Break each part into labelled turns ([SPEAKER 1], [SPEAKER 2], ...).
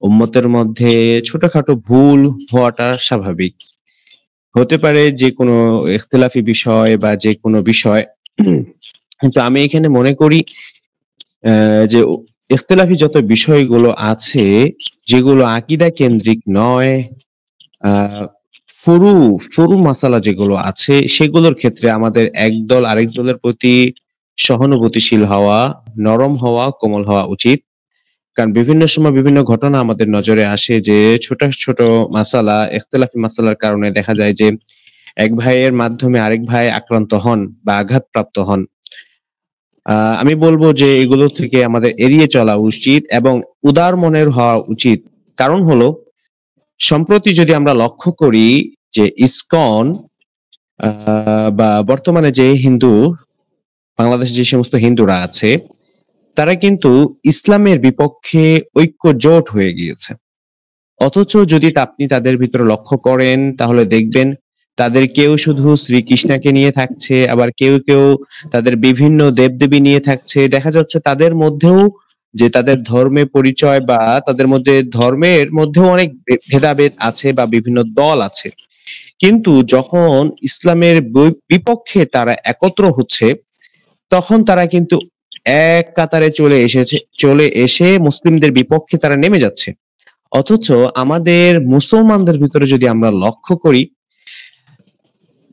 [SPEAKER 1] উম্মতের মধ্যে ছোটখাটো ভুল হওয়াটা স্বাভাবিক। হতে পারে যেকোনো ইখতিলাফি বিষয় বা যেকোনো বিষয়। কিন্তু আমি এখানে মনে করি যে ইখতিলাফি যত বিষয়গুলো আছে, যেগুলো আকীদা কেন্দ্রিক নয়, আ ফুরু, ফুরু মাসালা যেগুলো আছে সেগুলোর ক্ষেত্রে আমাদের এক দল আরেক দলের প্রতি সহানুভূতিশীল হওয়া, নরম হওয়া, কোমল হওয়া উচিত। কারণ বিভিন্ন সময় বিভিন্ন ঘটনা আমাদের নজরে আসে যে ছোট, ছোট মাসালা, ইখতিলাফি মাসালার কারণে দেখা যায় যে এক ভাইয়ের মাধ্যমে আরেক ভাই আক্রান্ত হন বা আঘাতপ্রাপ্ত হন। আমি বলব যে এগুলো থেকে আমাদের এড়িয়ে চলা উচিত এবং উদার মনের হওয়া উচিত। কারণ হলো সম্প্রতি যদি আমরা লক্ষ্য করি যে ইসকন আ বা বর্তমানে যে বাংলাদেশে যে সমস্ত হিন্দুরা আছে, তারা কিন্তু ইসলামের বিপক্ষে ঐক্যজোট হয়ে গিয়েছে। অথচ যদি আপনি তাদের ভিতরে লক্ষ্য করেন তাহলে দেখবেন তাদের কেউ শুধু শ্রীকৃষ্ণকে নিয়ে থাকছে, আবার কেউ, কেউ তাদের বিভিন্ন দেবদেবী নিয়ে থাকছে। দেখা যাচ্ছে তাদের মধ্যেও যে তাদের ধর্মের পরিচয় বা তাদের মধ্যে ধর্মের মধ্যেও অনেক ভেদাভেদ আছে বা বিভিন্ন দল আছে। কিন্তু যখন ইসলামের বিপক্ষে তারা একত্র হচ্ছে, তখন তারা কিন্তু এক কাতারে চলে এসে মুসলিমদের বিপক্ষে তারা নেমে যাচ্ছে। অথচ আমাদের মুসলমানদের ভিতরে যদি আমরা লক্ষ্য করি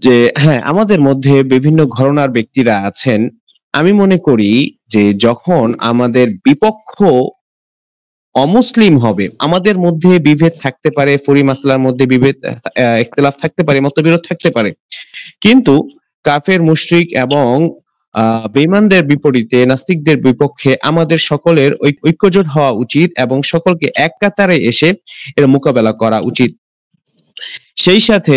[SPEAKER 1] যে হ্যাঁ, আমাদের মধ্যে বিভিন্ন ঘরানার ব্যক্তিরা আছেন। আমি মনে করি যে যখন আমাদের বিপক্ষ অমুসলিম হবে, আমাদের মধ্যে বিভেদ থাকতে পারে, ফরী মাসলার মধ্যে বিভেদ ইখতিলাফ থাকতে পারে, মতবিরোধ থাকতে পারে। কিন্তু কাফের, মুশরিক এবং বেঈমানদের বিপরীতে নাস্তিকদের বিপক্ষে আমাদের সকলের ঐক্যজোট হওয়া উচিত এবং সকলকে এক কাতারে এসে এর মোকাবেলা করা উচিত। সেই সাথে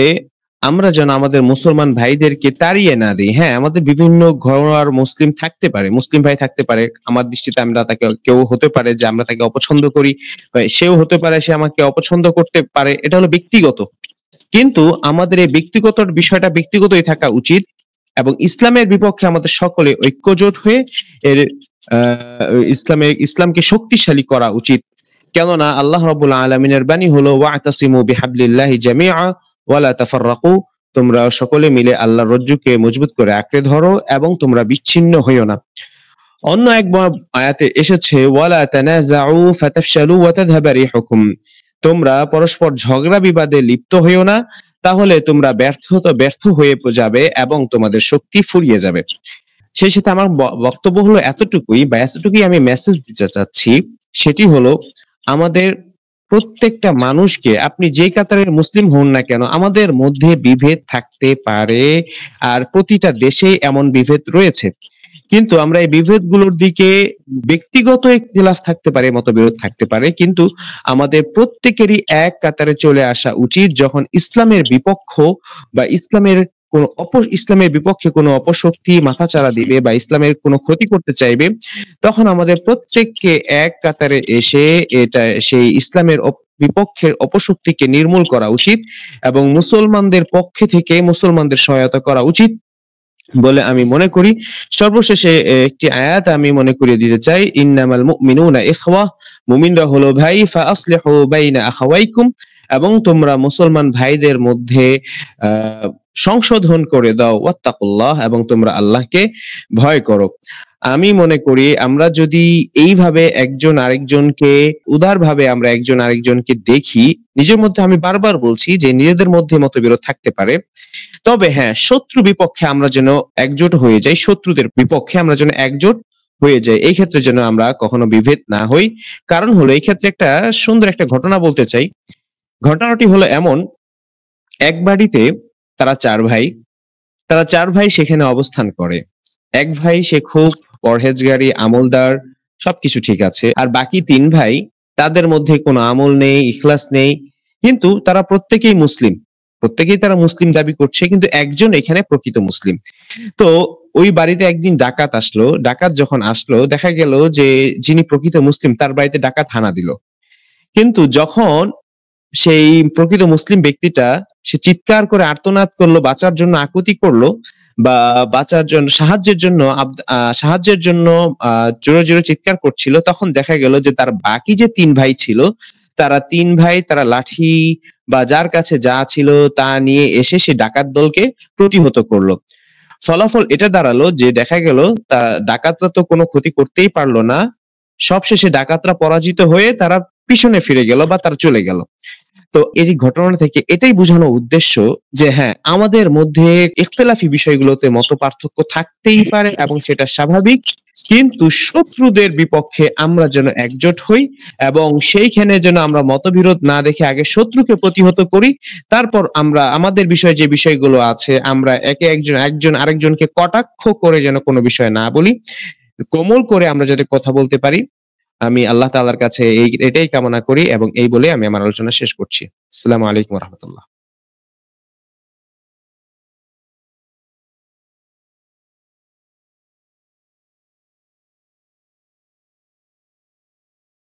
[SPEAKER 1] আমরা যেন আমাদের মুসলমান ভাইদেরকে তাড়িয়ে না দেই। হ্যাঁ, আমাদের বিভিন্ন ঘরানার মুসলিম থাকতে পারে, মুসলিম ভাই থাকতে পারে। আমার দৃষ্টিতে আমরা তাকে কেউ হতে পারে যে আমরা তাকে অপছন্দ করি, বা সেও হতে পারে সে আমাকে অপছন্দ করতে পারে। এটা হলো ব্যক্তিগত। কিন্তু আমাদের এই ব্যক্তিগত বিষয়টা ব্যক্তিগতই থাকা উচিত এবং ইসলামের বিপক্ষে আমাদের সকলে ঐক্যজোট হয়ে এর ইসলামকে শক্তিশালী করা উচিত। কেননা আল্লাহ রাব্বুল আলামিনের বাণী হলো ওয়া'তাসিমু বিহাবলিল্লাহি জামিআ ওয়া লা তাফাররাকু, তোমরা সকলে মিলে আল্লাহর রজ্জুকে মজবুত করে আঁকড়ে ধরো এবং তোমরা বিচ্ছিন্ন হইও না। অন্য এক আয়াতে এসেছে ওয়ালা তানাজাউ ফাতাফশালু ওয়া তাযহাবা রিহুকুম, তোমরা পরস্পর ঝগড়া বিবাদে লিপ্ত হইও না, তাহলে তোমরা ব্যর্থ হয়ে যাবে এবং তোমাদের শক্তি ফুরিয়ে যাবে। সেই সাথে আমার বক্তব্য হলো এতটুকুই বা এতটুকুই আমি মেসেজ দিতে চাচ্ছি, সেটি হলো আমাদের প্রত্যেকটা মানুষকে, আপনি যে কাতারের মুসলিম হন না কেন, আমাদের মধ্যে বিভেদ থাকতে পারে, আর প্রতিটা দেশে এমন বিভেদ রয়েছে। কিন্তু আমরা এই বিভেদগুলোর দিকে ব্যক্তিগত ইখতিলাফ থাকতে পারে, মতবিরোধ থাকতে পারে, কিন্তু আমাদের প্রত্যেকেরই এক কাতারে চলে আসা উচিত যখন ইসলামের বিপক্ষ বা ইসলামের বিপক্ষে কোনো অপশক্তি মাথাচাড়া দিবে বা ইসলামের কোনো ক্ষতি করতে চাইবে, তখন আমাদের প্রত্যেককে এক কাতারে এসে সেই ইসলামের বিপক্ষের অপশক্তিকে নির্মূল করা উচিত এবং মুসলমানদের পক্ষে থেকে মুসলমানদের সহায়তা করা উচিত বলে আমি মনে করি। সর্বশেষে একটি আয়াত আমি মনে করিয়ে দিতে চাই, ইন্নামাল মুমিনুনা ইখওয়া, মুমিনরা হলো ভাই, ফাআসলিহু বাইনা আখাওয়াইকুম, এবং তোমরা মুসলমান ভাইদের মধ্যে সংশোধন করে দাও, ওয়াত্তাকুল্লাহ, এবং তোমরা আল্লাহকে ভয় করো। আমি মনে করি আমরা যদি এইভাবে একজন আরেকজনকে উদারভাবে আমরা একজন আরেকজনকে দেখি, নিজের মধ্যে আমি বারবার বলছি যে নিজেদের মধ্যে মতবিরোধ থাকতে পারে, তবে হ্যাঁ, শত্রু বিপক্ষে আমরা যেন একজোট হয়ে যাই, শত্রুদের বিপক্ষে আমরা যেন একজোট হয়ে যাই। এই ক্ষেত্রে যেন আমরা কখনো বিভেদ না হই। কারণ হলো এই ক্ষেত্রে একটা সুন্দর একটা ঘটনা বলতে চাই। ঘটনাটি হলো এমন, এক বাড়িতে তারা চার ভাই সেখানে অবস্থান করে। এক ভাই সে খুব পরহেজগারি, আমলদার, সবকিছু ঠিক আছে। আর বাকি তিন ভাই, তাদের মধ্যে কোনো আমল নেই, ইখলাস নেই, কিন্তু তারা প্রত্যেকেই মুসলিম। প্রত্যেকেই তারা মুসলিম দাবি করছে, কিন্তু একজন এখানে প্রকৃত মুসলিম। তো ওই বাড়িতে একদিন ডাকাত আসলো। ডাকাত যখন আসলো, দেখা গেল যে যিনি প্রকৃত মুসলিম তার বাড়িতে ডাকাত হানা দিল। কিন্তু যখন সেই প্রকৃত মুসলিম ব্যক্তিটা সে চিৎকার করে আর্তনাদ করলো, বাঁচার জন্য আকুতি করলো বা বাঁচার জন্য সাহায্যের জন্য জোরে জোরে চিৎকার করছিল, তখন দেখা গেল যে তার বাকি যে তিন ভাই ছিল তারা ৩ ভাই তারা লাঠি বা যার কাছে যা ছিল তা নিয়ে এসে সে ডাকাত দলকে প্রতিহত করল। ফলাফল এটা দাঁড়ালো যে দেখা গেল ডাকাতরা তো কোনো ক্ষতি করতেই পারল না। সবশেষে ডাকাতরা পরাজিত হয়ে তারা পিছনে ফিরে গেল বা তারা চলে গেল। তো এই যে ঘটনা থেকে এটাই বোঝানোর উদ্দেশ্য যে হ্যাঁ, আমাদের মধ্যে ইখতিলাফি বিষয়গুলোতে মতপার্থক্য থাকতেই পারে এবং সেটা স্বাভাবিক। কিন্তু শত্রুদের বিপক্ষে আমরা যেন একজোট হই এবং সেইখানে যেন আমরা মতবিরোধ না দেখে আগে শত্রুকে প্রতিহত করি। তারপর আমরা আমাদের বিষয়ে যে বিষয়গুলো আছে আমরা একজন আরেকজনকে কটাক্ষ করে যেন কোনো বিষয় না বলি। কোমল করে আমরা যাতে কথা বলতে পারি। আমি আল্লাহ তাআলার কাছে এটাই কামনা করি এবং এই বলে আমি আমার আলোচনা শেষ করছি। আসসালামু আলাইকুম ওয়া রাহমাতুল্লাহ।